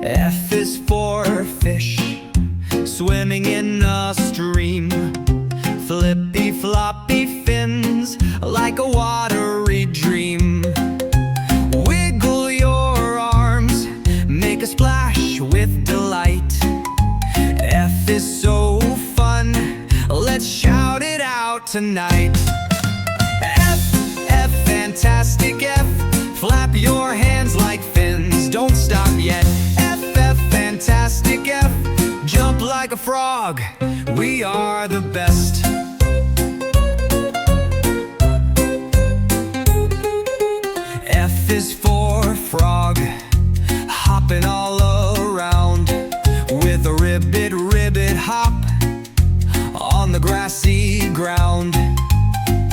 F is for fish, swimming in a stream. Flippy floppy fins, like a watery dream. Wiggle your arms, make a splash with delight. F is so fun, let's shout it out tonight. F, F, fantastic F, flap your hands like fins, don't stop yet. F, F, fantastic F, jump like a frog, we are the best. F is for frog, hopping all around, with a ribbit, ribbit hop on the grassy ground.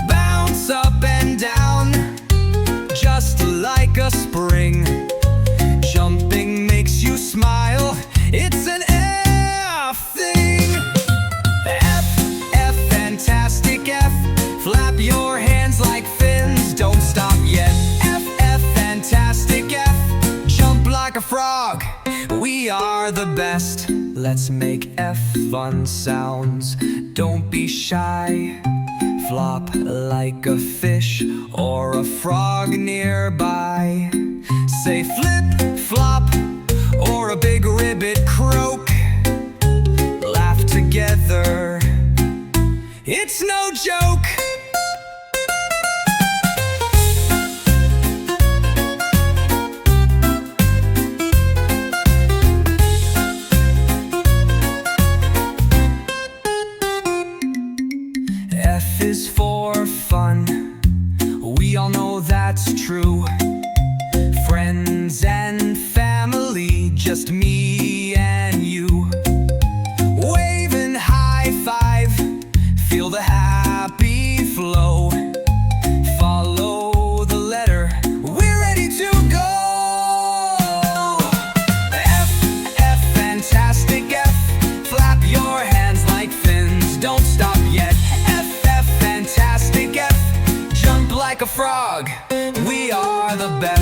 Bounce up and down, just like a spring. Jumping makes you smile, it's an F thing. F, F, fantastic F, flap your hands like fins, don't stop yet. F, F, fantastic F, jump like a frog, we are the best. Let's make F fun sounds, don't be shy. Flop like a fish or a frog nearby. Say flip, flop, or a big ribbit croak. Laugh together, it's no joke. F is for fun, we all know that's true. Friends and family, just me and you. Wave and high five, feel the happy flow. Follow the letter, we're ready to go. F, F, fantastic F, flap your hands like fins, don't stop yet. Fantastic F, jump like a frog, we are the best.